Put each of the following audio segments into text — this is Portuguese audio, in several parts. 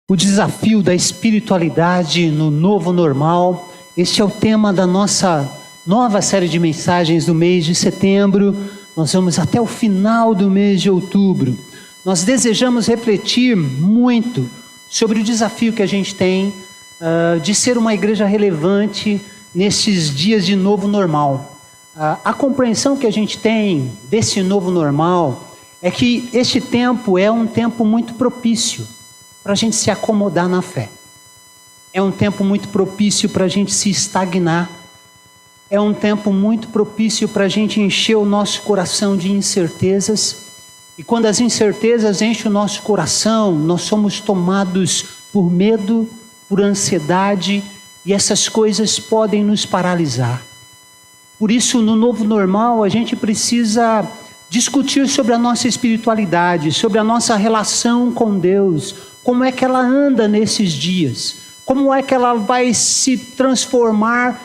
O desafio da espiritualidade no novo normal. Este é o tema da nossa nova série de mensagens do mês de setembro. Nós vamos até o final do mês de outubro. Nós desejamos refletir muito sobre o desafio que a gente tem de ser uma igreja relevante nesses dias de novo normal. A compreensão que a gente tem desse novo normal é que este tempo é um tempo muito propício para a gente se acomodar na fé. É um tempo muito propício para a gente se estagnar. É um tempo muito propício para a gente encher o nosso coração de incertezas. E quando as incertezas enchem o nosso coração, nós somos tomados por medo, por ansiedade, e essas coisas podem nos paralisar. Por isso, no novo normal, a gente precisa discutir sobre a nossa espiritualidade, sobre a nossa relação com Deus, como é que ela anda nesses dias, como é que ela vai se transformar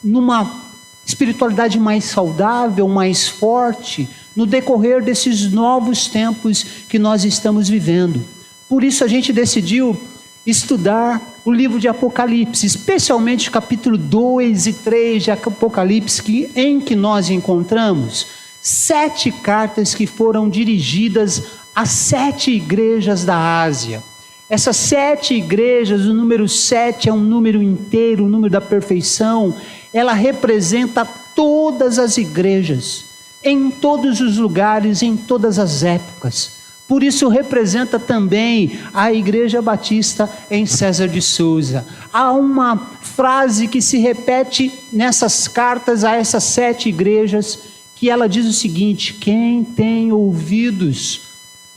numa espiritualidade mais saudável, mais forte, no decorrer desses novos tempos que nós estamos vivendo. Por isso a gente decidiu estudar o livro de Apocalipse, especialmente capítulo 2 e 3 de Apocalipse, em que nós encontramos 7 cartas que foram dirigidas às 7 igrejas da Ásia. Essas 7 igrejas, o número 7 é um número inteiro, o número da perfeição. Ela representa todas as igrejas, em todos os lugares, em todas as épocas. Por isso representa também a Igreja Batista em César de Souza. Há uma frase que se repete nessas cartas a essas 7 igrejas, que ela diz o seguinte: quem tem ouvidos,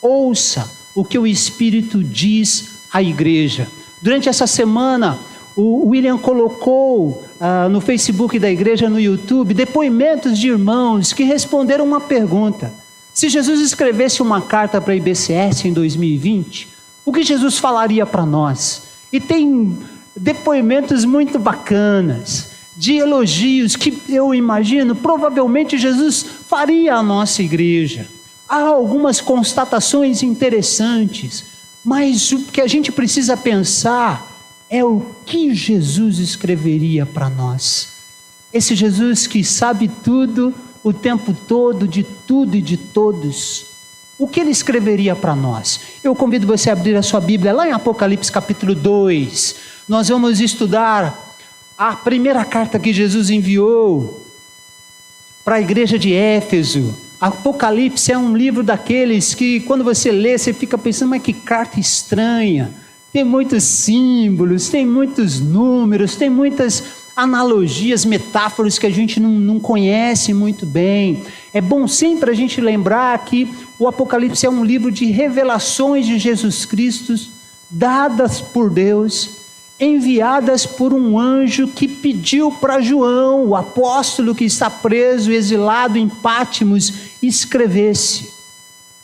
ouça o que o Espírito diz à igreja. Durante essa semana, o William colocou no Facebook da igreja, no YouTube, depoimentos de irmãos que responderam uma pergunta. Se Jesus escrevesse uma carta para a IBCS em 2020, o que Jesus falaria para nós? E tem depoimentos muito bacanas, de elogios que eu imagino, provavelmente Jesus faria à nossa igreja. Há algumas constatações interessantes, mas o que a gente precisa pensar é o que Jesus escreveria para nós. Esse Jesus que sabe tudo, o tempo todo, de tudo e de todos. O que ele escreveria para nós? Eu convido você a abrir a sua Bíblia lá em Apocalipse capítulo 2. Nós vamos estudar a primeira carta que Jesus enviou para a igreja de Éfeso. Apocalipse é um livro daqueles que, quando você lê, você fica pensando, mas que carta estranha. Tem muitos símbolos, tem muitos números, tem muitas analogias, metáforas que a gente não conhece muito bem. É bom sempre a gente lembrar que o Apocalipse é um livro de revelações de Jesus Cristo, dadas por Deus, enviadas por um anjo que pediu para João, o apóstolo que está preso, exilado em Pátimos, escrevesse.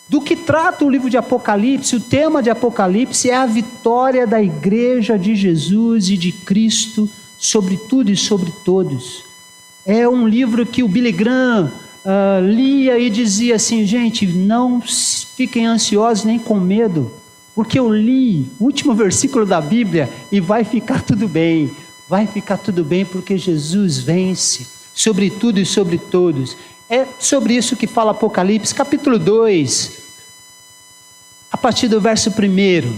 Do que trata o livro de Apocalipse? O tema de Apocalipse é a vitória da igreja de Jesus e de Cristo sobre tudo e sobre todos. É um livro que o Billy Graham lia e dizia assim: gente, não fiquem ansiosos nem com medo, porque eu li o último versículo da Bíblia e vai ficar tudo bem. Vai ficar tudo bem porque Jesus vence sobre tudo e sobre todos. É sobre isso que fala Apocalipse, capítulo 2, a partir do verso 1.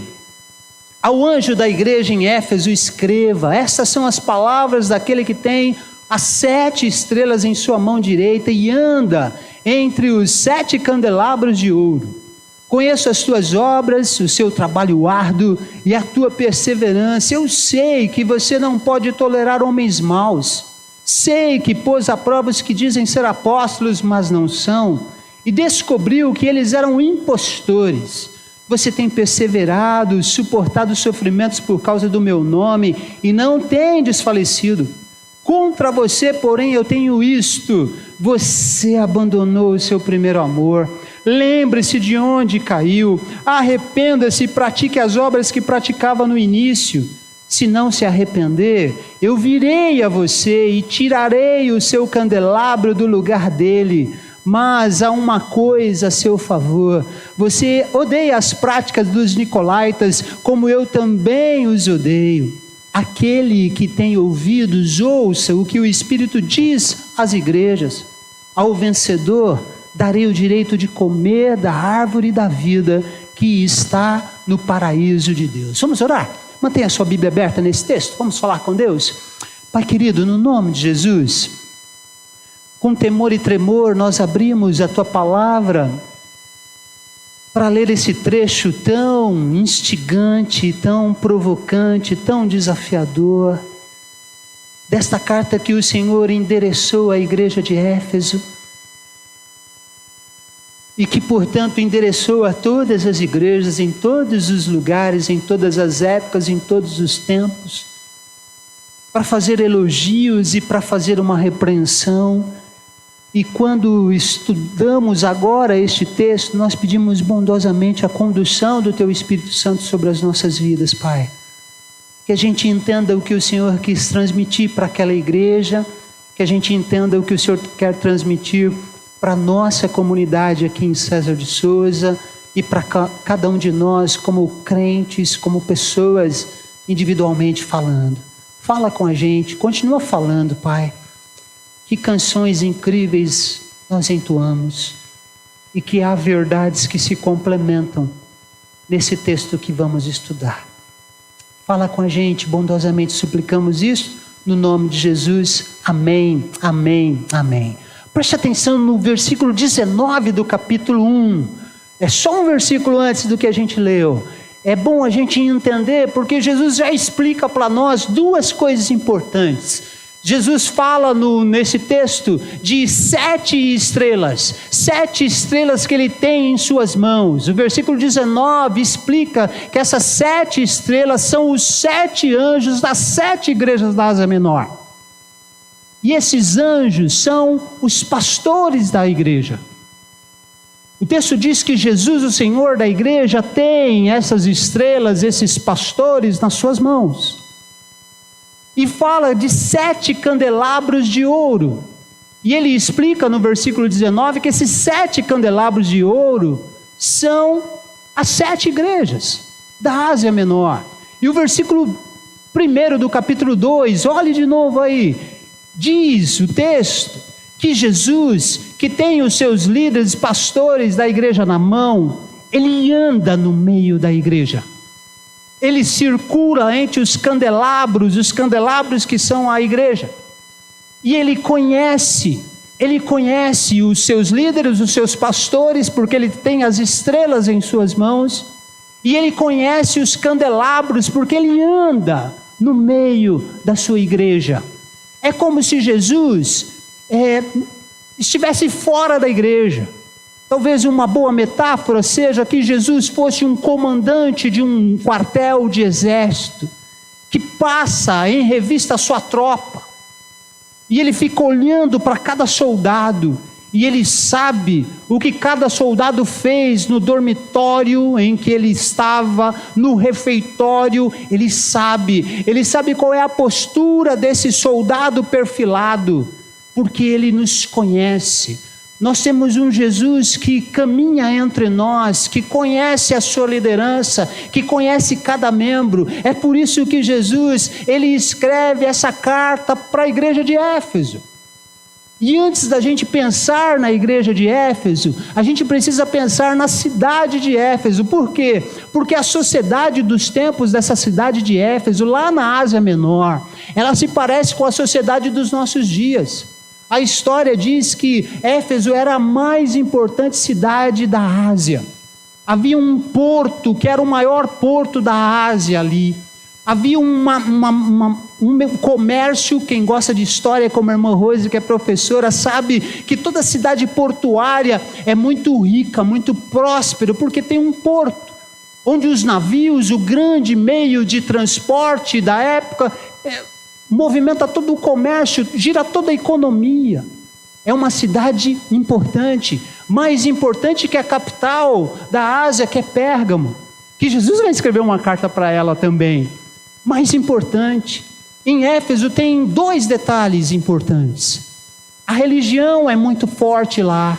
Ao anjo da igreja em Éfeso escreva: estas são as palavras daquele que tem as 7 estrelas em sua mão direita e anda entre os 7 candelabros de ouro. Conheço as tuas obras, o seu trabalho árduo e a tua perseverança. Eu sei que você não pode tolerar homens maus. Sei que pôs à prova os que dizem ser apóstolos, mas não são, e descobriu que eles eram impostores. Você tem perseverado, suportado sofrimentos por causa do meu nome, e não tem desfalecido. Contra você, porém, eu tenho isto: você abandonou o seu primeiro amor. Lembre-se de onde caiu, arrependa-se e pratique as obras que praticava no início. Se não se arrepender, eu virei a você e tirarei o seu candelabro do lugar dele. Mas há uma coisa a seu favor: você odeia as práticas dos nicolaítas, como eu também os odeio. Aquele que tem ouvidos, ouça o que o Espírito diz às igrejas. Ao vencedor darei o direito de comer da árvore da vida que está no paraíso de Deus. Vamos orar? Mantenha a sua Bíblia aberta nesse texto. Vamos falar com Deus? Pai querido, no nome de Jesus, com temor e tremor nós abrimos a Tua palavra para ler esse trecho tão instigante, tão provocante, tão desafiador, desta carta que o Senhor endereçou à igreja de Éfeso, e que, portanto, endereçou a todas as igrejas, em todos os lugares, em todas as épocas, em todos os tempos, para fazer elogios e para fazer uma repreensão. E quando estudamos agora este texto, nós pedimos bondosamente a condução do Teu Espírito Santo sobre as nossas vidas, Pai. Que a gente entenda o que o Senhor quis transmitir para aquela igreja, que a gente entenda o que o Senhor quer transmitir para a nossa comunidade aqui em César de Souza e para cada um de nós como crentes, como pessoas individualmente falando. Fala com a gente, continua falando, Pai. Que canções incríveis nós entoamos e que há verdades que se complementam nesse texto que vamos estudar. Fala com a gente, bondosamente suplicamos isso, no nome de Jesus. Amém, amém, amém. Preste atenção no versículo 19 do capítulo 1. É só um versículo antes do que a gente leu. É bom a gente entender porque Jesus já explica para nós duas coisas importantes. Jesus fala nesse texto de 7 estrelas que ele tem em suas mãos. O versículo 19 explica que essas 7 estrelas são os 7 anjos das 7 igrejas da Ásia Menor. E esses anjos são os pastores da igreja. O texto diz que Jesus, o Senhor da igreja, tem essas estrelas, esses pastores nas suas mãos. E fala de 7 candelabros de ouro. E ele explica no versículo 19 que esses 7 candelabros de ouro são as 7 igrejas da Ásia Menor. E o versículo 1 do capítulo 2, olhe de novo aí, diz o texto que Jesus, que tem os seus líderes, pastores da igreja na mão, ele anda no meio da igreja. Ele circula entre os candelabros que são a igreja. E ele conhece os seus líderes, os seus pastores, porque ele tem as estrelas em suas mãos. E ele conhece os candelabros, porque ele anda no meio da sua igreja. É como se Jesus estivesse fora da igreja. Talvez uma boa metáfora seja que Jesus fosse um comandante de um quartel de exército, que passa em revista a sua tropa, e ele fica olhando para cada soldado, e ele sabe o que cada soldado fez no dormitório em que ele estava, no refeitório, ele sabe qual é a postura desse soldado perfilado, porque ele nos conhece. Nós temos um Jesus que caminha entre nós, que conhece a sua liderança, que conhece cada membro. É por isso que Jesus, ele escreve essa carta para a igreja de Éfeso. E antes da gente pensar na igreja de Éfeso, a gente precisa pensar na cidade de Éfeso. Por quê? Porque a sociedade dos tempos dessa cidade de Éfeso, lá na Ásia Menor, ela se parece com a sociedade dos nossos dias. A história diz que Éfeso era a mais importante cidade da Ásia. Havia um porto que era o maior porto da Ásia ali. Havia um comércio. Quem gosta de história, como a irmã Rose, que é professora, sabe que toda cidade portuária é muito rica, muito próspera, porque tem um porto, onde os navios, o grande meio de transporte da época, movimenta todo o comércio, gira toda a economia. É uma cidade importante, mais importante que a capital da Ásia, que é Pérgamo, que Jesus vai escrever uma carta para ela também. Mais importante. Em Éfeso tem 2 detalhes importantes. A religião é muito forte lá.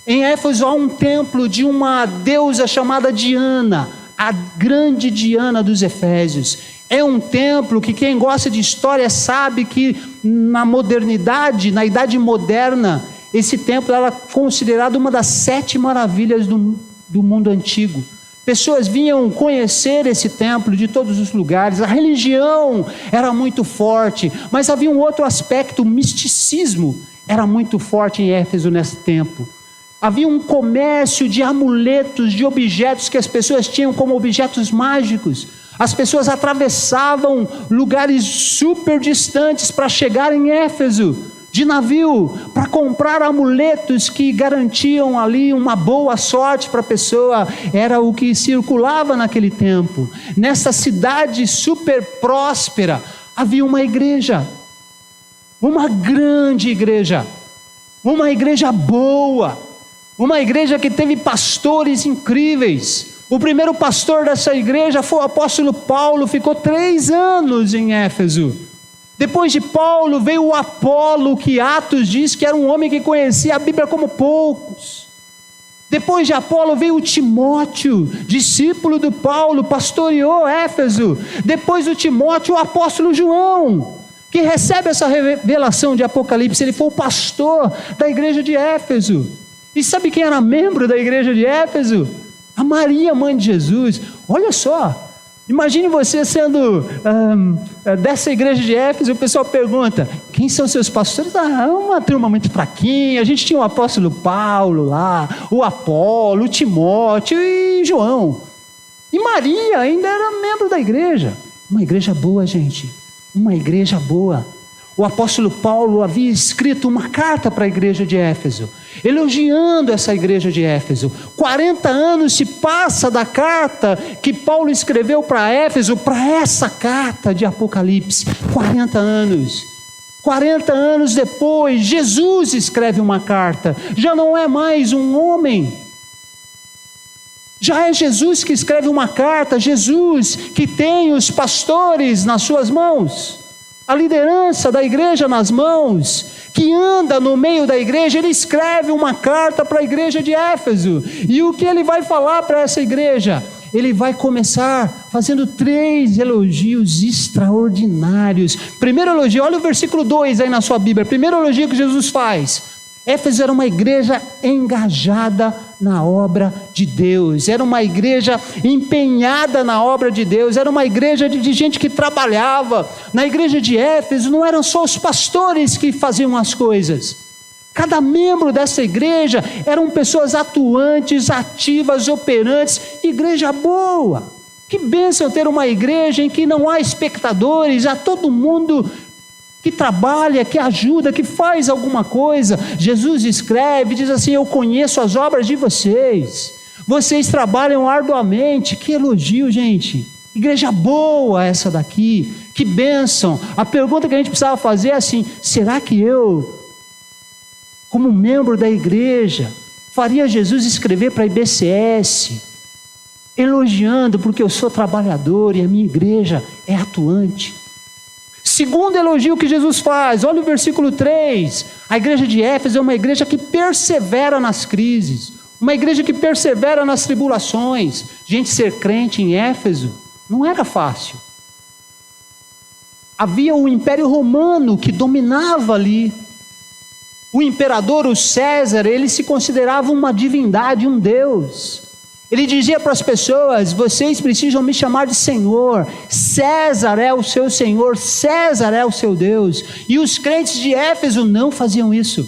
Em Éfeso há um templo de uma deusa chamada Diana, a grande Diana dos Efésios. É um templo que quem gosta de história sabe que na modernidade, na idade moderna, esse templo era considerado uma das 7 maravilhas do mundo antigo. Pessoas vinham conhecer esse templo de todos os lugares. A religião era muito forte, mas havia um outro aspecto, o misticismo era muito forte em Éfeso nesse tempo. Havia um comércio de amuletos, de objetos que as pessoas tinham como objetos mágicos. As pessoas atravessavam lugares super distantes para chegar em Éfeso, de navio, para comprar amuletos que garantiam ali uma boa sorte para a pessoa. Era o que circulava naquele tempo. Nessa cidade super próspera, havia uma igreja, uma grande igreja, uma igreja boa, uma igreja que teve pastores incríveis. O primeiro pastor dessa igreja foi o apóstolo Paulo, ficou 3 anos em Éfeso. Depois de Paulo veio o Apolo, que Atos diz que era um homem que conhecia a Bíblia como poucos. Depois de Apolo veio o Timóteo, discípulo do Paulo, pastoreou Éfeso. Depois do Timóteo, o apóstolo João, que recebe essa revelação de Apocalipse. Ele foi o pastor da igreja de Éfeso. E sabe quem era membro da igreja de Éfeso? A Maria, mãe de Jesus. Olha só, imagine você sendo dessa igreja de Éfeso. O pessoal pergunta, quem são seus pastores? É uma turma muito fraquinha. A gente tinha o apóstolo Paulo lá, o Apolo, o Timóteo e João. E Maria ainda era membro da igreja. Uma igreja boa, gente, uma igreja boa. O apóstolo Paulo havia escrito uma carta para a igreja de Éfeso, elogiando essa igreja de Éfeso. 40 anos se passa da carta que Paulo escreveu para Éfeso, para essa carta de Apocalipse. 40 anos. 40 anos depois, Jesus escreve uma carta. Já não é mais um homem. Já é Jesus que escreve uma carta. Jesus que tem os pastores nas suas mãos, a liderança da igreja nas mãos, que anda no meio da igreja. Ele escreve uma carta para a igreja de Éfeso. E o que ele vai falar para essa igreja? Ele vai começar fazendo 3 elogios extraordinários. Primeiro elogio, olha o versículo 2 aí na sua Bíblia. Primeiro elogio que Jesus faz: Éfeso era uma igreja engajada na obra de Deus, era uma igreja empenhada na obra de Deus, era uma igreja de gente que trabalhava. Na igreja de Éfeso não eram só os pastores que faziam as coisas. Cada membro dessa igreja eram pessoas atuantes, ativas, operantes. Igreja boa. Que bênção ter uma igreja em que não há espectadores, há todo mundo que trabalha, que ajuda, que faz alguma coisa. Jesus escreve, diz assim: eu conheço as obras de vocês, vocês trabalham arduamente. Que elogio, gente. Igreja boa essa daqui, que bênção. A pergunta que a gente precisava fazer é assim: será que eu, como membro da igreja, faria Jesus escrever para a IBCS, elogiando porque eu sou trabalhador e a minha igreja é atuante? Segundo elogio que Jesus faz, olha o versículo 3. A igreja de Éfeso é uma igreja que persevera nas crises, uma igreja que persevera nas tribulações. Gente, ser crente em Éfeso não era fácil. Havia o Império Romano que dominava ali. O imperador, o César, ele se considerava uma divindade, um Deus. Ele dizia para as pessoas: vocês precisam me chamar de Senhor. César é o seu Senhor, César é o seu Deus. E os crentes de Éfeso não faziam isso.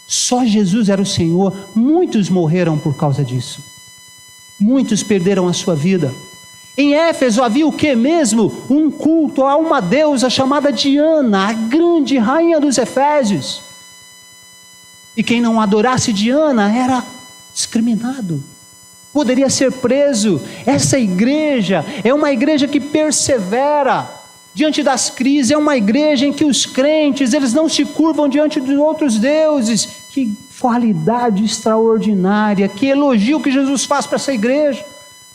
Só Jesus era o Senhor. Muitos morreram por causa disso. Muitos perderam a sua vida. Em Éfeso havia o que mesmo? Um culto a uma deusa chamada Diana, a grande rainha dos Efésios. E quem não adorasse Diana era discriminado, poderia ser preso. Essa igreja é uma igreja que persevera diante das crises, é uma igreja em que os crentes, eles não se curvam diante de outros deuses. Que qualidade extraordinária, que elogio que Jesus faz para essa igreja.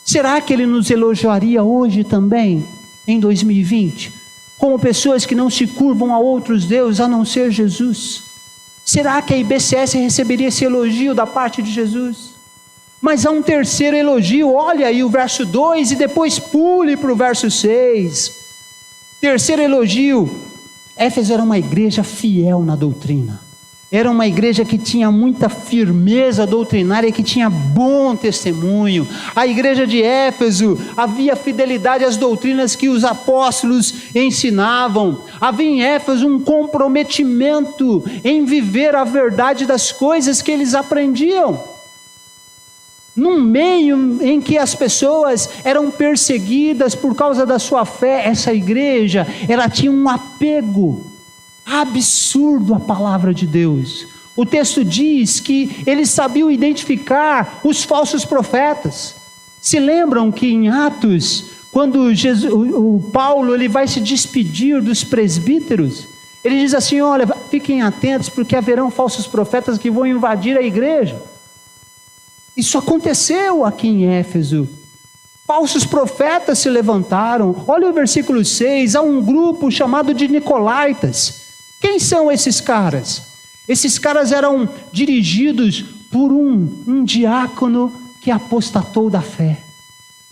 Será que ele nos elogiaria hoje também, em 2020, como pessoas que não se curvam a outros deuses a não ser Jesus? Será que a IBCS receberia esse elogio da parte de Jesus? Mas há um terceiro elogio, olha aí o verso 2 e depois pule para o verso 6. Terceiro elogio, Éfeso era uma igreja fiel na doutrina. Era uma igreja que tinha muita firmeza doutrinária, que tinha bom testemunho. A igreja de Éfeso havia fidelidade às doutrinas que os apóstolos ensinavam. Havia em Éfeso um comprometimento em viver a verdade das coisas que eles aprendiam. Num meio em que as pessoas eram perseguidas por causa da sua fé, essa igreja, ela tinha um apego absurdo à palavra de Deus. O texto diz que eles sabiam identificar os falsos profetas. Se lembram que em Atos, quando o Paulo ele vai se despedir dos presbíteros, ele diz assim: olha, fiquem atentos porque haverão falsos profetas que vão invadir a igreja. Isso aconteceu aqui em Éfeso. Falsos profetas se levantaram. Olha o versículo 6, há um grupo chamado de Nicolaítas. Quem são esses caras? Esses caras eram dirigidos por um diácono que apostatou da fé.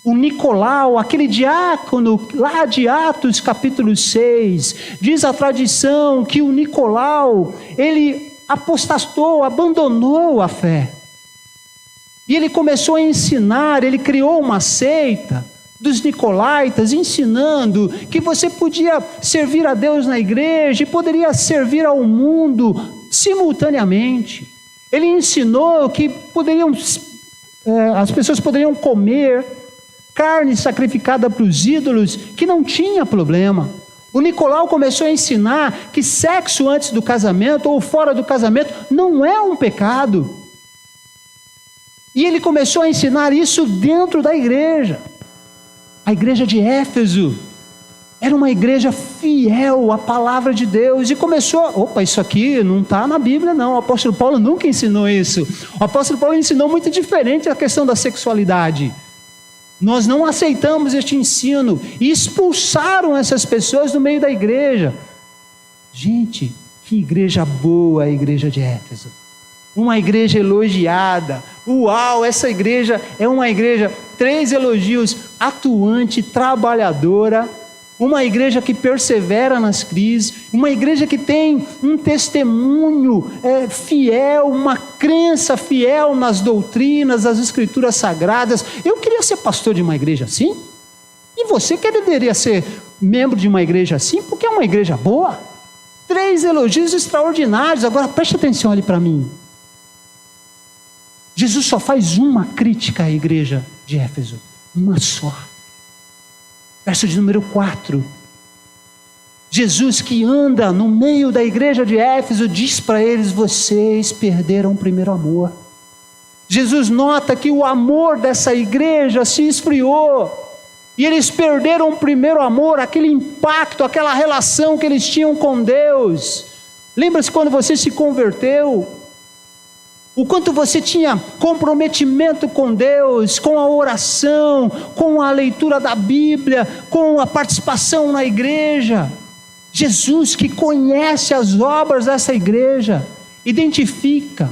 O Nicolau, aquele diácono lá de Atos capítulo 6, diz a tradição que o Nicolau, ele apostatou, abandonou a fé. E ele começou a ensinar, ele criou uma seita dos Nicolaitas, ensinando que você podia servir a Deus na igreja e poderia servir ao mundo simultaneamente. Ele ensinou que as pessoas poderiam comer carne sacrificada para os ídolos, que não tinha problema. O Nicolau começou a ensinar que sexo antes do casamento ou fora do casamento não é um pecado. E ele começou a ensinar isso dentro da igreja. A igreja de Éfeso era uma igreja fiel à palavra de Deus. E começou, isso aqui não está na Bíblia não, o apóstolo Paulo nunca ensinou isso. O apóstolo Paulo ensinou muito diferente a questão da sexualidade. Nós não aceitamos este ensino e expulsaram essas pessoas do meio da igreja. Gente, que igreja boa a igreja de Éfeso. Uma igreja elogiada. Uau, essa igreja é uma igreja, 3 elogios: atuante, trabalhadora, uma igreja que persevera nas crises, uma igreja que tem um testemunho fiel, uma crença fiel nas doutrinas, nas escrituras sagradas. Eu queria ser pastor de uma igreja assim, e você deveria ser membro de uma igreja assim, porque é uma igreja boa. 3 elogios extraordinários. Agora preste atenção ali para mim. Jesus só faz uma crítica à igreja de Éfeso, uma só. Verso de número 4. Jesus, que anda no meio da igreja de Éfeso, diz para eles: vocês perderam o primeiro amor. Jesus nota que o amor dessa igreja se esfriou, e eles perderam o primeiro amor, aquele impacto, aquela relação que eles tinham com Deus. Lembra-se quando você se converteu? O quanto você tinha comprometimento com Deus, com a oração, com a leitura da Bíblia, com a participação na igreja. Jesus, que conhece as obras dessa igreja, identifica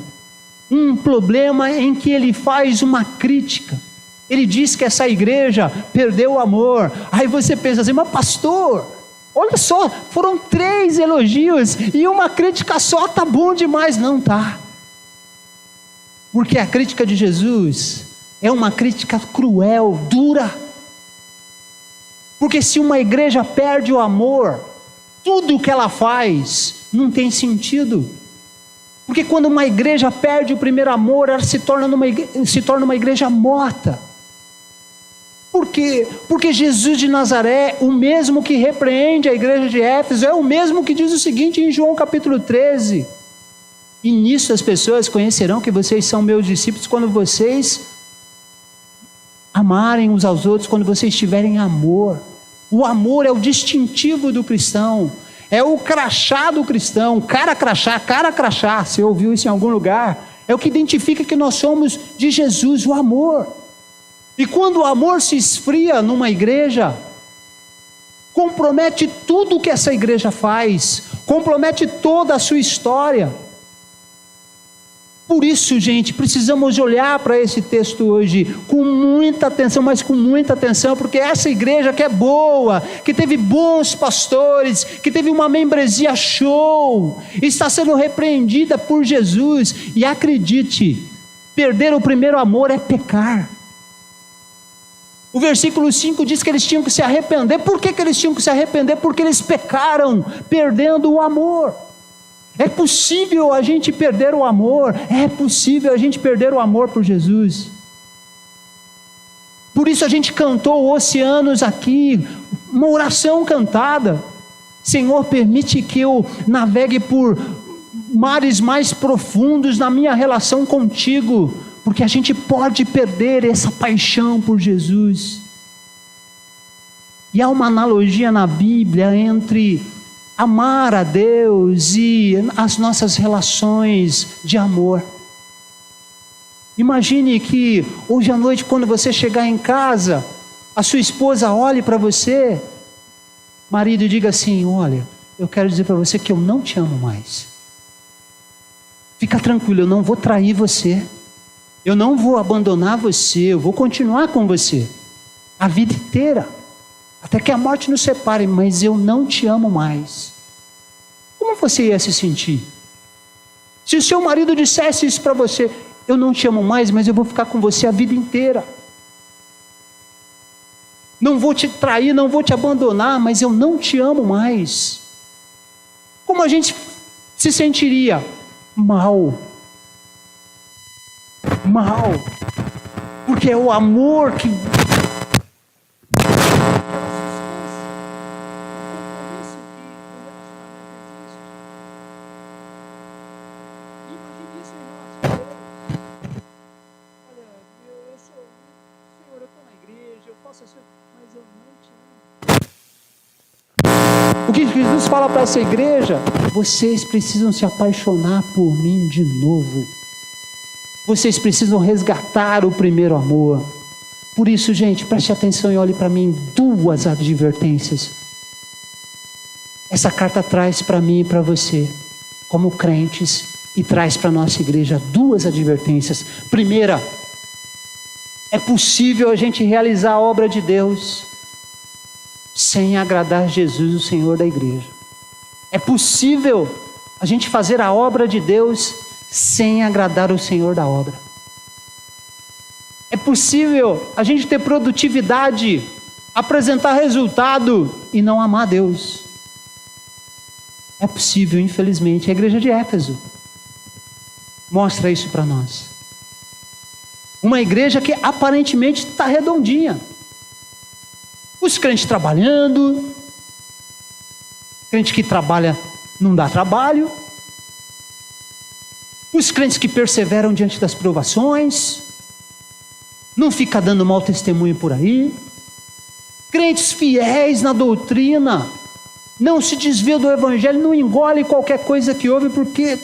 um problema em que ele faz uma crítica. Ele diz que essa igreja perdeu o amor. Aí você pensa assim: mas pastor, olha só, foram 3 elogios e uma crítica só, tá bom demais. Não tá. Porque a crítica de Jesus é uma crítica cruel, dura. Porque se uma igreja perde o amor, tudo o que ela faz não tem sentido. Porque quando uma igreja perde o primeiro amor, ela se torna uma igreja morta. Por quê? Porque Jesus de Nazaré, o mesmo que repreende a igreja de Éfeso, é o mesmo que diz o seguinte em João capítulo 13: e nisso as pessoas conhecerão que vocês são meus discípulos, quando vocês amarem uns aos outros, quando vocês tiverem amor. O amor é o distintivo do cristão, é o crachá do cristão, cara crachá, você ouviu isso em algum lugar? É o que identifica que nós somos de Jesus, o amor. E quando o amor se esfria numa igreja, compromete tudo o que essa igreja faz, compromete toda a sua história. Por isso, gente, precisamos olhar para esse texto hoje com muita atenção, mas com muita atenção, porque essa igreja que é boa, que teve bons pastores, que teve uma membresia show, está sendo repreendida por Jesus. E acredite, perder o primeiro amor é pecar. O versículo 5 diz que eles tinham que se arrepender. Por que eles tinham que se arrepender? Porque eles pecaram, perdendo o amor. É possível a gente perder o amor, é possível a gente perder o amor por Jesus. Por isso a gente cantou oceanos aqui, uma oração cantada. Senhor, permite que eu navegue por mares mais profundos na minha relação contigo, porque a gente pode perder essa paixão por Jesus. E há uma analogia na Bíblia entre amar a Deus e as nossas relações de amor. Imagine que hoje à noite, quando você chegar em casa, a sua esposa olhe para você, marido, e diga assim: olha, eu quero dizer para você que eu não te amo mais. Fica tranquilo, eu não vou trair você, eu não vou abandonar você, eu vou continuar com você a vida inteira, até que a morte nos separe, mas eu não te amo mais. Como você ia se sentir? Se o seu marido dissesse isso para você: eu não te amo mais, mas eu vou ficar com você a vida inteira. Não vou te trair, não vou te abandonar, mas eu não te amo mais. Como a gente se sentiria? Mal. Porque é o amor que... O que Jesus fala para essa igreja? Vocês precisam se apaixonar por mim de novo. Vocês precisam resgatar o primeiro amor. Por isso, gente, preste atenção e olhe para mim duas advertências. Essa carta traz para mim e para você, como crentes, e traz para a nossa igreja duas advertências. Primeira, é possível a gente realizar a obra de Deus sem agradar Jesus, o Senhor da igreja. É possível a gente fazer a obra de Deus sem agradar o Senhor da obra. É possível a gente ter produtividade, apresentar resultado e não amar Deus. É possível, infelizmente. A igreja de Éfeso mostra isso para nós. Uma igreja que aparentemente está redondinha. Os crentes trabalhando, crente que trabalha não dá trabalho, os crentes que perseveram diante das provações, não fica dando mau testemunho por aí, crentes fiéis na doutrina, não se desvia do evangelho, não engole qualquer coisa que ouve, porque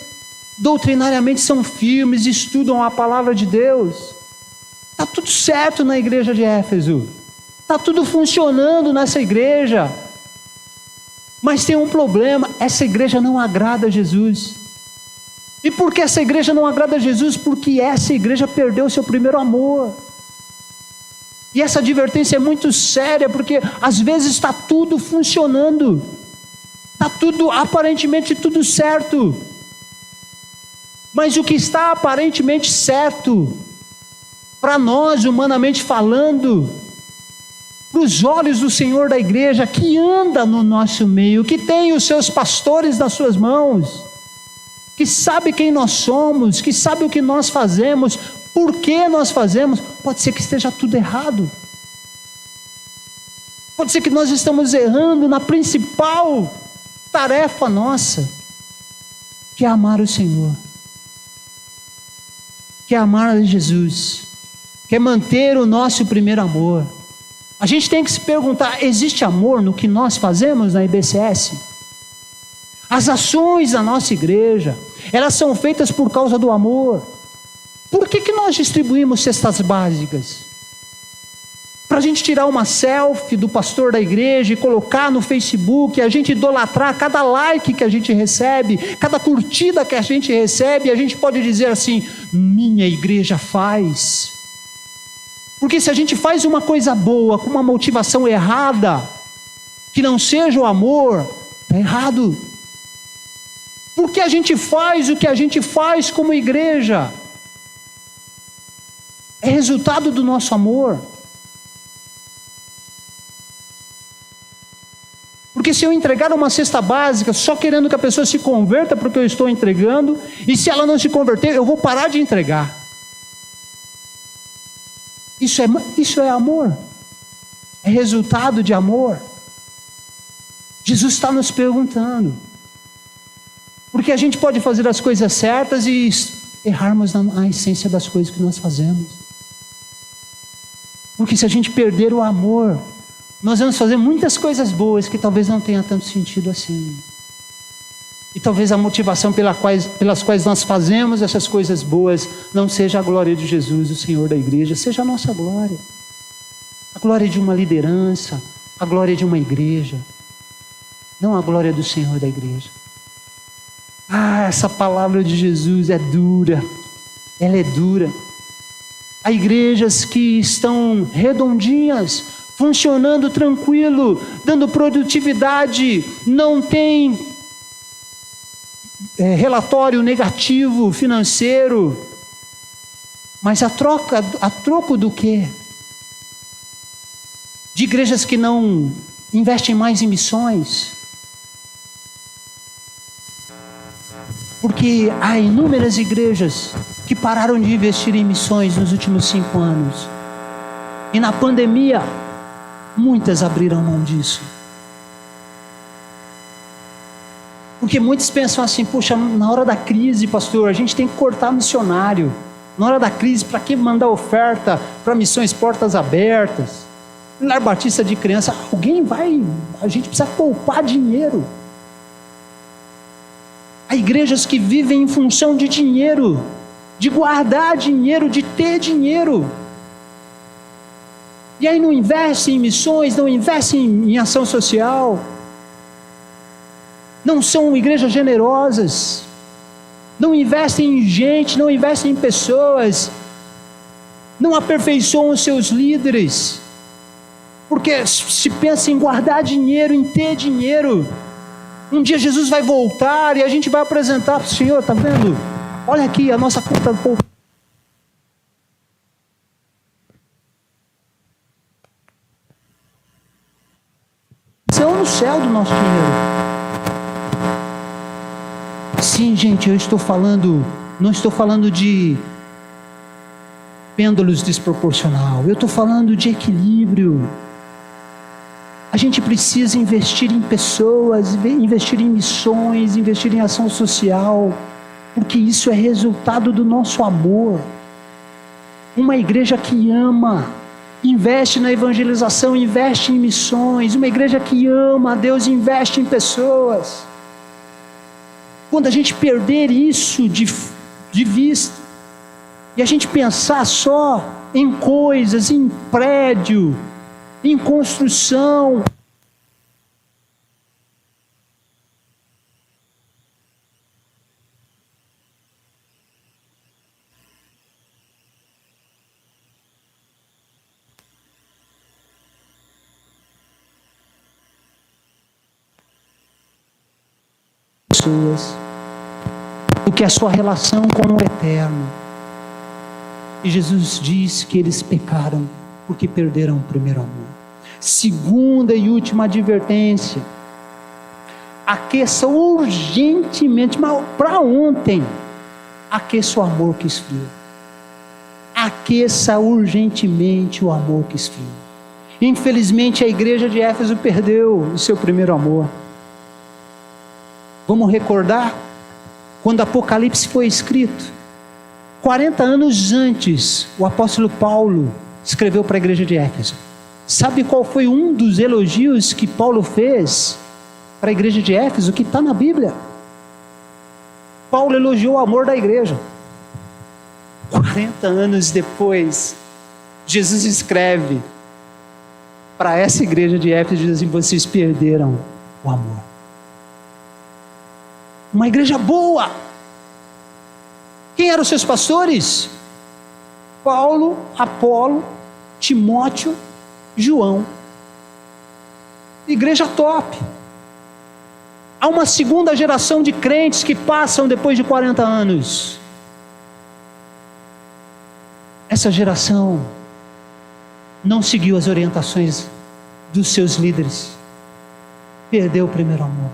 doutrinariamente são firmes, estudam a palavra de Deus. Está tudo certo na igreja de Éfeso. Está tudo funcionando nessa igreja, mas tem um problema: essa igreja não agrada a Jesus. E por que essa igreja não agrada a Jesus? Porque essa igreja perdeu o seu primeiro amor. E essa advertência é muito séria, porque às vezes está tudo funcionando, está tudo, aparentemente tudo certo, mas o que está aparentemente certo, para nós, humanamente falando, para os olhos do Senhor da igreja, que anda no nosso meio, que tem os seus pastores nas suas mãos, que sabe quem nós somos, que sabe o que nós fazemos, por que nós fazemos, pode ser que esteja tudo errado. Pode ser que nós estamos errando na principal tarefa nossa, que é amar o Senhor, que é amar a Jesus, que é manter o nosso primeiro amor. A gente tem que se perguntar: existe amor no que nós fazemos na IBCS? As ações da nossa igreja, elas são feitas por causa do amor. Por que nós distribuímos cestas básicas? para a gente tirar uma selfie do pastor da igreja e colocar no Facebook, a gente idolatrar cada like que a gente recebe, cada curtida que a gente recebe, a gente pode dizer assim: minha igreja faz. Porque se a gente faz uma coisa boa com uma motivação errada, que não seja o amor, está errado. Porque a gente faz o que a gente faz como igreja é resultado do nosso amor. Porque se eu entregar uma cesta básica só querendo que a pessoa se converta porque eu estou entregando, e se ela não se converter, eu vou parar de entregar. Isso é amor. É resultado de amor. Jesus está nos perguntando. Porque a gente pode fazer as coisas certas e errarmos na essência das coisas que nós fazemos. Porque se a gente perder o amor, nós vamos fazer muitas coisas boas que talvez não tenha tanto sentido assim. E talvez a motivação pelas quais nós fazemos essas coisas boas não seja a glória de Jesus, o Senhor da igreja, seja a nossa glória. A glória de uma liderança, a glória de uma igreja, não a glória do Senhor da igreja. Essa palavra de Jesus é dura, ela é dura. Há igrejas que estão redondinhas, funcionando tranquilo, dando produtividade, não tem relatório negativo financeiro, mas a troco do quê? De igrejas que não investem mais em missões. Porque há inúmeras igrejas que pararam de investir em missões nos últimos 5 anos. E na pandemia, muitas abriram mão disso. Porque muitos pensam assim: puxa, na hora da crise, pastor, a gente tem que cortar missionário. Na hora da crise, para que mandar oferta para missões portas abertas? Lar Batista de criança, a gente precisa poupar dinheiro. Há igrejas que vivem em função de dinheiro, de guardar dinheiro, de ter dinheiro. E aí não investem em missões, não investem em ação social. Não são igrejas generosas. Não investem em gente, não investem em pessoas. Não aperfeiçoam os seus líderes. Porque se pensa em guardar dinheiro, em ter dinheiro. Um dia Jesus vai voltar e a gente vai apresentar para o Senhor: está vendo? Olha aqui a nossa conta poupança. No céu do nosso dinheiro. Sim, gente, não estou falando de pêndulos desproporcional, eu estou falando de equilíbrio. A gente precisa investir em pessoas, investir em missões, investir em ação social, porque isso é resultado do nosso amor. Uma igreja que ama, investe na evangelização, investe em missões. Uma igreja que ama a Deus, investe em pessoas. Quando a gente perder isso de vista, e a gente pensar só em coisas, em prédio, em construção, pessoas, do que a sua relação com o eterno. E Jesus diz que eles pecaram porque perderam o primeiro amor. Segunda e última advertência: aqueça urgentemente, mas para ontem, aqueça o amor que esfria. Aqueça urgentemente o amor que esfria. Infelizmente a igreja de Éfeso perdeu o seu primeiro amor. Vamos recordar quando Apocalipse foi escrito. 40 anos antes, o apóstolo Paulo escreveu para a igreja de Éfeso. Sabe qual foi um dos elogios que Paulo fez para a igreja de Éfeso, que está na Bíblia? Paulo elogiou o amor da igreja. 40 anos depois, Jesus escreve para essa igreja de Éfeso, diz assim: vocês perderam o amor. Uma igreja boa. Quem eram os seus pastores? Paulo, Apolo, Timóteo, João. Igreja top. Há uma segunda geração de crentes que passam depois de 40 anos. Essa geração não seguiu as orientações dos seus líderes. Perdeu o primeiro amor.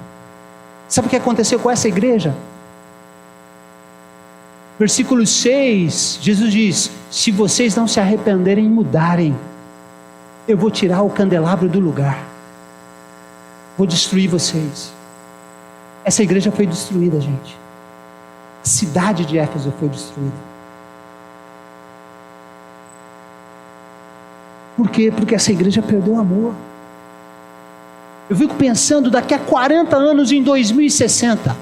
Sabe o que aconteceu com essa igreja? Versículo 6, Jesus diz: se vocês não se arrependerem e mudarem, eu vou tirar o candelabro do lugar. Vou destruir vocês. Essa igreja foi destruída, gente. A cidade de Éfeso foi destruída. Por quê? Porque essa igreja perdeu o amor. Eu fico pensando, daqui a 40 anos, em 2060,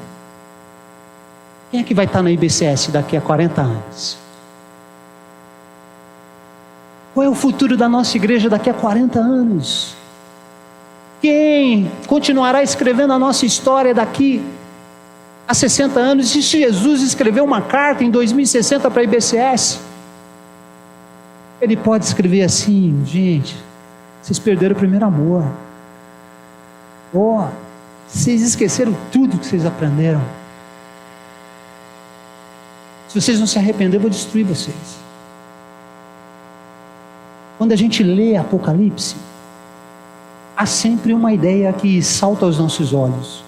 quem é que vai estar na IBCS daqui a 40 anos? Qual é o futuro da nossa igreja daqui a 40 anos? Quem continuará escrevendo a nossa história daqui a 60 anos? E se Jesus escreveu uma carta em 2060 para a IBCS, ele pode escrever assim: gente, vocês perderam o primeiro amor. Vocês esqueceram tudo que vocês aprenderam. Se vocês não se arrependerem, eu vou destruir vocês. Quando a gente lê Apocalipse, há sempre uma ideia que salta aos nossos olhos.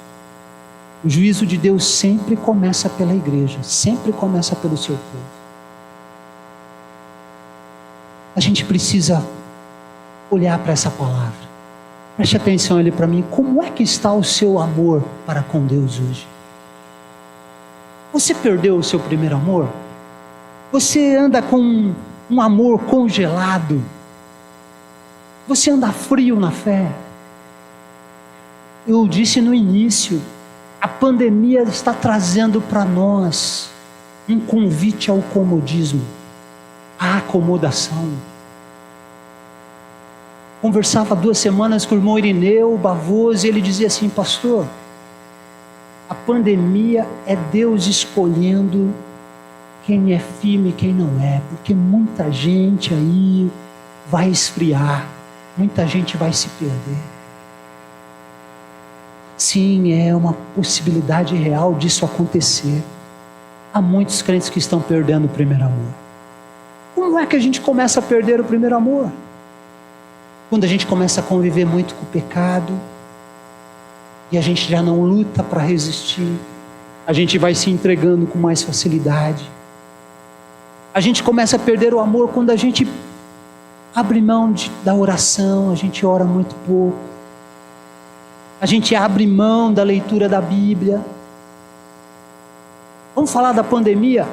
O juízo de Deus sempre começa pela igreja, sempre começa pelo seu povo. A gente precisa olhar para essa palavra. Preste atenção ali para mim. Como é que está o seu amor para com Deus hoje? Você perdeu o seu primeiro amor? Você anda com um amor congelado? Você anda frio na fé? Eu disse no início, a pandemia está trazendo para nós um convite ao comodismo, à acomodação. Conversava 2 semanas com o irmão Irineu Bavoso e ele dizia assim: pastor, a pandemia é Deus escolhendo quem é firme e quem não é, porque muita gente aí vai esfriar, muita gente vai se perder. Sim, é uma possibilidade real disso acontecer. Há muitos crentes que estão perdendo o primeiro amor. Como é que a gente começa a perder o primeiro amor? Quando a gente começa a conviver muito com o pecado, e a gente já não luta para resistir, a gente vai se entregando com mais facilidade. A gente começa a perder o amor quando a gente abre mão da oração, a gente ora muito pouco. A gente abre mão da leitura da Bíblia. Vamos falar da pandemia?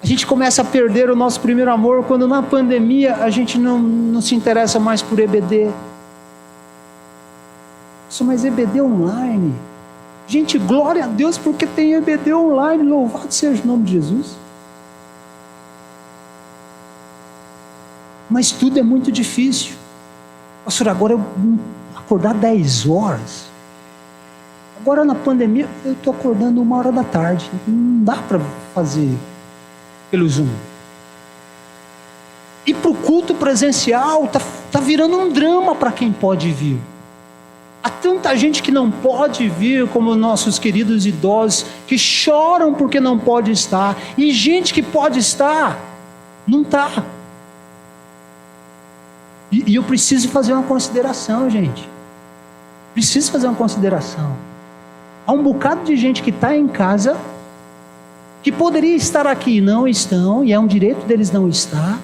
A gente começa a perder o nosso primeiro amor quando na pandemia a gente não se interessa mais por EBD. Mas EBD online? Gente, glória a Deus porque tem EBD online, louvado seja o nome de Jesus. Mas tudo é muito difícil. Pastor, agora eu acordar 10 horas. Agora na pandemia eu estou acordando 1h da tarde. Não dá para fazer pelo Zoom. E para o culto presencial tá virando um drama para quem pode vir. Há tanta gente que não pode vir, como nossos queridos idosos, que choram porque não pode estar. E gente que pode estar, não está. E eu preciso fazer uma consideração, gente. Preciso fazer uma consideração. Há um bocado de gente que está em casa, que poderia estar aqui e não estão, e é um direito deles não estar,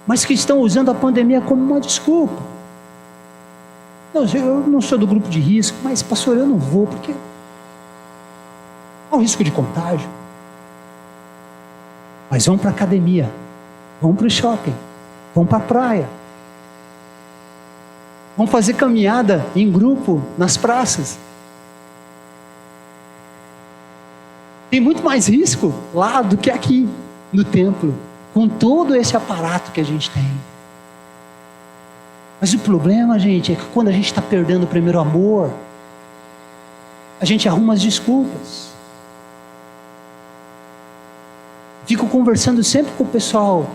mas que estão usando a pandemia como uma desculpa. Não, eu não sou do grupo de risco, mas pastor, eu não vou, porque há o risco de contágio. Mas vão para a academia, vão para o shopping, vão para a praia, vão fazer caminhada em grupo nas praças. Tem muito mais risco lá do que aqui no templo, com todo esse aparato que a gente tem. Mas o problema, gente, é que quando a gente está perdendo o primeiro amor, a gente arruma as desculpas. Fico conversando sempre com o pessoal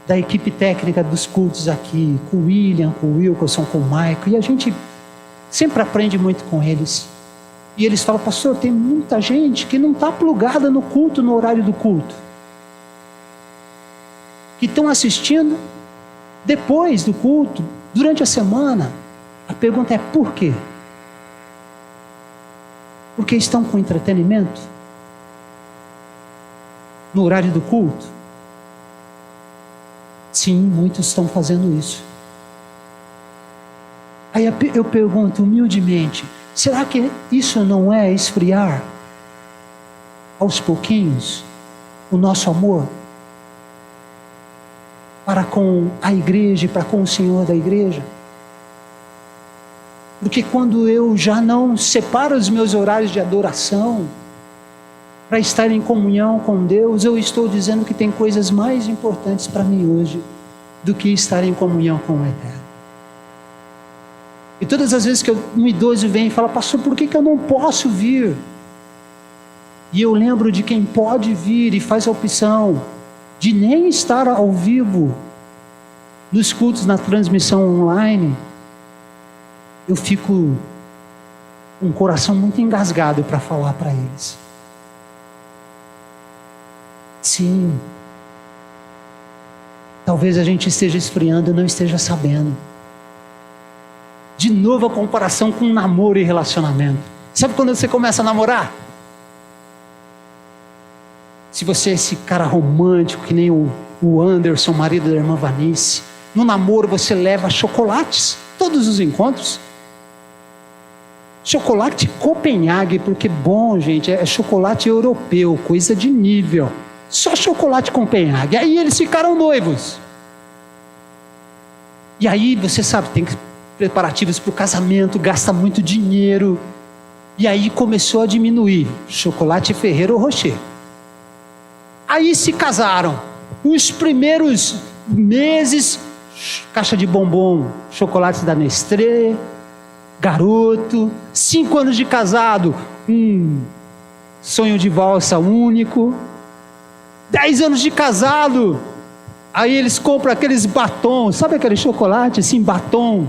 da equipe técnica dos cultos aqui, com o William, com o Wilkerson, com o Michael, e a gente sempre aprende muito com eles. E eles falam: pastor, tem muita gente que não está plugada no culto, no horário do culto, que estão assistindo depois do culto, durante a semana. A pergunta é: por quê? Porque estão com entretenimento no horário do culto? Sim, muitos estão fazendo isso. Aí eu pergunto humildemente: será que isso não é esfriar aos pouquinhos o nosso amor para com a igreja e para com o Senhor da igreja? Porque quando eu já não separo os meus horários de adoração para estar em comunhão com Deus, eu estou dizendo que tem coisas mais importantes para mim hoje do que estar em comunhão com o Eterno. E todas as vezes que um idoso vem e fala: pastor, por que eu não posso vir? E eu lembro de quem pode vir e faz a opção de nem estar ao vivo nos cultos, na transmissão online, eu fico com o coração muito engasgado para falar para eles. Sim, talvez a gente esteja esfriando e não esteja sabendo. De novo a comparação com namoro e relacionamento. Sabe quando você começa a namorar? Se você é esse cara romântico, que nem o Anderson, marido da irmã Vanice, no namoro você leva chocolates, todos os encontros. Chocolate Copenhague, porque bom, gente, é chocolate europeu, coisa de nível. Só chocolate Copenhague. Aí eles ficaram noivos. E aí você sabe, tem preparativos para o casamento, gasta muito dinheiro. E aí começou a diminuir. Chocolate Ferrero Rocher. Aí se casaram. Os primeiros meses, caixa de bombom, chocolates da Nestlé, Garoto. 5 anos de casado, sonho de valsa único. 10 anos de casado, aí eles compram aqueles batons, sabe aquele chocolate assim, batom?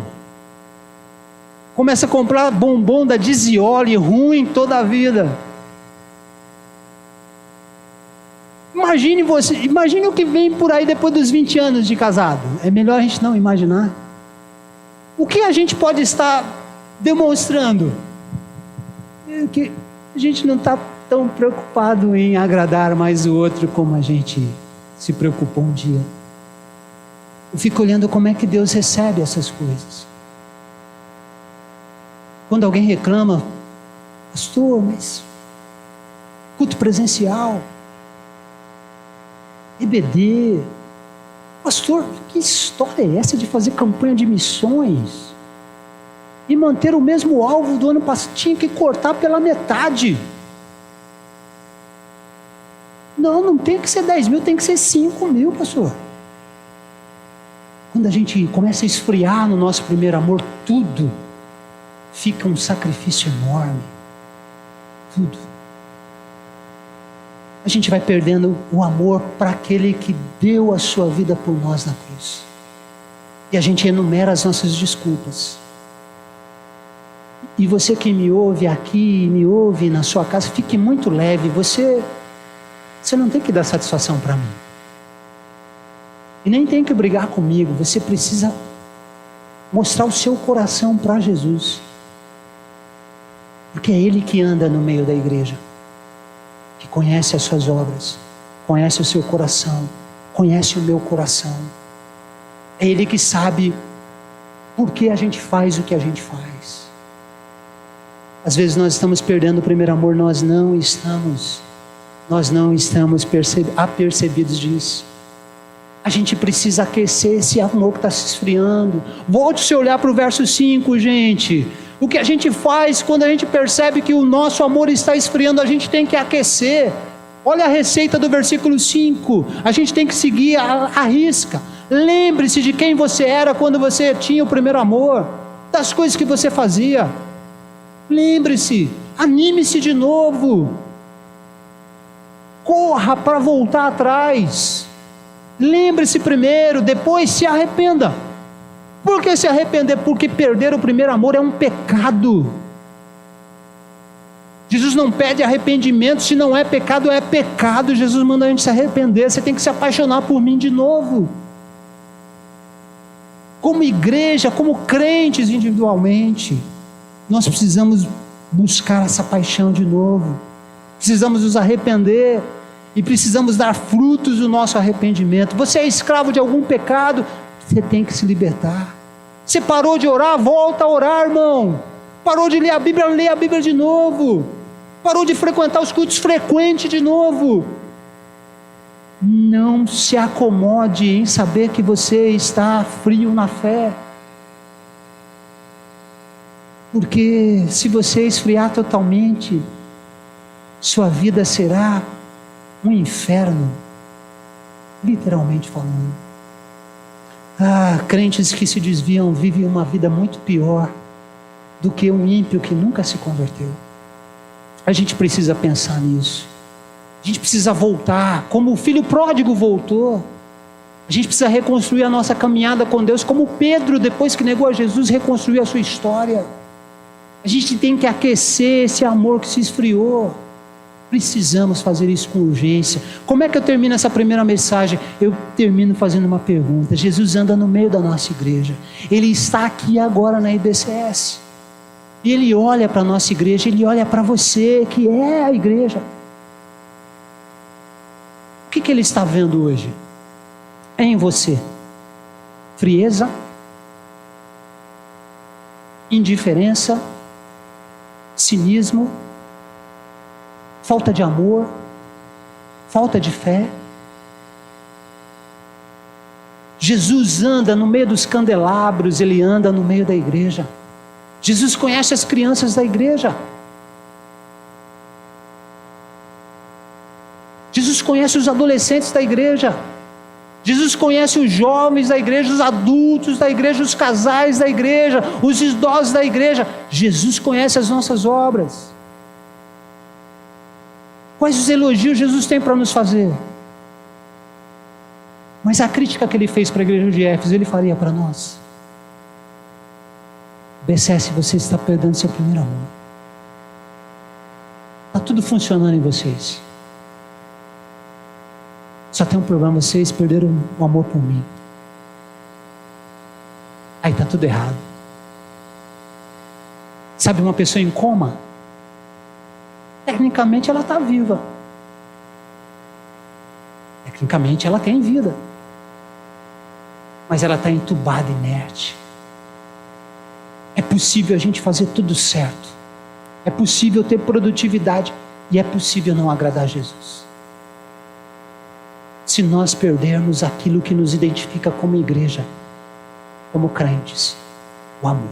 Começa a comprar bombom da Dizioli, ruim toda a vida. Imagine o que vem por aí depois dos 20 anos de casado. É melhor a gente não imaginar. O que a gente pode estar demonstrando? Que a gente não está tão preocupado em agradar mais o outro como a gente se preocupou um dia. Eu fico olhando como é que Deus recebe essas coisas. Quando alguém reclama: pastor, mas culto presencial, EBD, pastor, que história é essa de fazer campanha de missões e manter o mesmo alvo do ano passado? Tinha que cortar pela metade. Não tem que ser 10 mil, tem que ser 5 mil, pastor. Quando a gente começa a esfriar no nosso primeiro amor, tudo fica um sacrifício enorme. Tudo. A gente vai perdendo o amor para aquele que deu a sua vida por nós na cruz. E a gente enumera as nossas desculpas. E você que me ouve aqui, me ouve na sua casa, fique muito leve. Você não tem que dar satisfação para mim. E nem tem que brigar comigo. Você precisa mostrar o seu coração para Jesus. Porque é Ele que anda no meio da igreja, que conhece as suas obras, conhece o seu coração, conhece o meu coração. É Ele que sabe por que a gente faz o que a gente faz. Às vezes nós estamos perdendo o primeiro amor, nós não estamos apercebidos disso. A gente precisa aquecer esse amor que está se esfriando. Volte a olhar para o verso 5, gente. O que a gente faz quando a gente percebe que o nosso amor está esfriando? A gente tem que aquecer. Olha a receita do versículo 5. A gente tem que seguir a risca. Lembre-se de quem você era quando você tinha o primeiro amor, das coisas que você fazia. Lembre-se, anime-se de novo. Corra para voltar atrás. Lembre-se primeiro, depois se arrependa. Por que se arrepender? Porque perder o primeiro amor é um pecado. Jesus não pede arrependimento, se não é pecado, é pecado. Jesus manda a gente se arrepender. Você tem que se apaixonar por mim de novo. Como igreja, como crentes individualmente, nós precisamos buscar essa paixão de novo. Precisamos nos arrepender e precisamos dar frutos do nosso arrependimento. Você é escravo de algum pecado, você tem que se libertar. Você parou de orar, volta a orar, irmão. Parou de ler a Bíblia de novo. Parou de frequentar os cultos, frequente de novo. Não se acomode em saber que você está frio na fé. Porque se você esfriar totalmente, sua vida será um inferno, literalmente falando. Crentes que se desviam vivem uma vida muito pior do que um ímpio que nunca se converteu. A gente precisa pensar nisso. A gente precisa voltar, como o filho pródigo voltou. A gente precisa reconstruir a nossa caminhada com Deus, como Pedro, depois que negou a Jesus, reconstruiu a sua história. A gente tem que aquecer esse amor que se esfriou. Precisamos fazer isso com urgência. Como é que eu termino essa primeira mensagem? Eu termino fazendo uma pergunta. Jesus anda no meio da nossa igreja. Ele está aqui agora na IBCS. E Ele olha para a nossa igreja, Ele olha para você, que é a igreja. O que Ele está vendo hoje? É em você frieza, indiferença, cinismo, falta de amor, falta de fé. Jesus anda no meio dos candelabros, Ele anda no meio da igreja. Jesus conhece as crianças da igreja. Jesus conhece os adolescentes da igreja. Jesus conhece os jovens da igreja, os adultos da igreja, os casais da igreja, os idosos da igreja. Jesus conhece as nossas obras. Quais os elogios Jesus tem para nos fazer? Mas a crítica que Ele fez para a igreja de Éfeso, Ele faria para nós. BCS, você está perdendo seu primeiro amor. Está tudo funcionando em vocês. Só tem um problema, vocês perderam o amor por mim. Aí está tudo errado. Sabe uma pessoa em coma? Tecnicamente ela está viva. Tecnicamente ela tem vida. Mas ela está entubada, inerte. É possível a gente fazer tudo certo. É possível ter produtividade. E é possível não agradar a Jesus. Se nós perdermos aquilo que nos identifica como igreja, como crentes, o amor.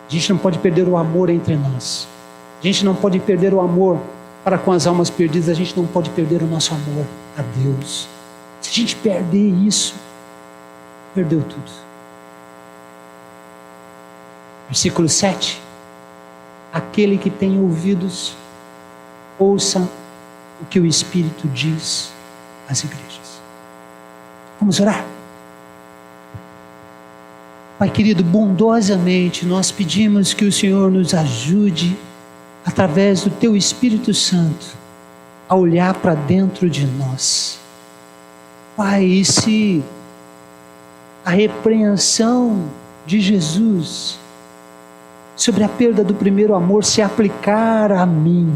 A gente não pode perder o amor entre nós. A gente não pode perder o amor para com as almas perdidas. A gente não pode perder o nosso amor a Deus. Se a gente perder isso, perdeu tudo. Versículo 7. Aquele que tem ouvidos, ouça o que o Espírito diz às igrejas. Vamos orar? Pai querido, bondosamente nós pedimos que o Senhor nos ajude, através do Teu Espírito Santo, a olhar para dentro de nós. Pai, e se a repreensão de Jesus sobre a perda do primeiro amor se aplicar a mim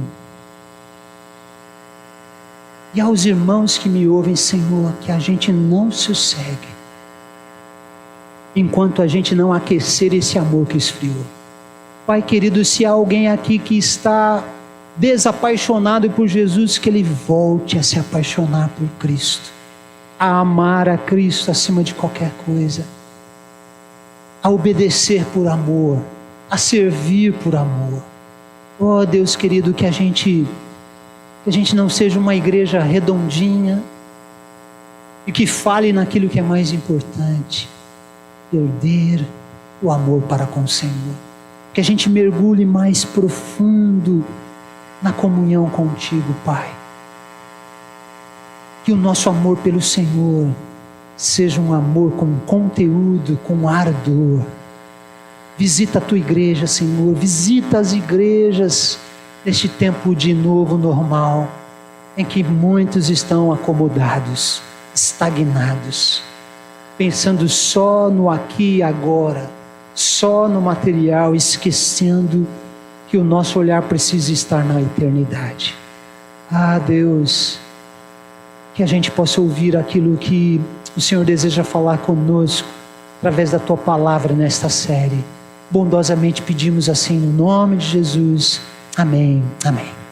e aos irmãos que me ouvem, Senhor, que a gente não sossegue enquanto a gente não aquecer esse amor que esfriou. Pai querido, se há alguém aqui que está desapaixonado por Jesus, que ele volte a se apaixonar por Cristo, a amar a Cristo acima de qualquer coisa, a obedecer por amor, a servir por amor. Oh Deus querido, que a gente não seja uma igreja redondinha, e que fale naquilo que é mais importante: perder o amor para com o Senhor. Que a gente mergulhe mais profundo na comunhão contigo, Pai. Que o nosso amor pelo Senhor seja um amor com conteúdo, com ardor. Visita a tua igreja, Senhor. Visita as igrejas neste tempo de novo normal, em que muitos estão acomodados, estagnados, pensando só no aqui e agora, só no material, esquecendo que o nosso olhar precisa estar na eternidade. Ah, Deus, que a gente possa ouvir aquilo que o Senhor deseja falar conosco através da tua palavra nesta série. Bondosamente pedimos assim no nome de Jesus. Amém. Amém.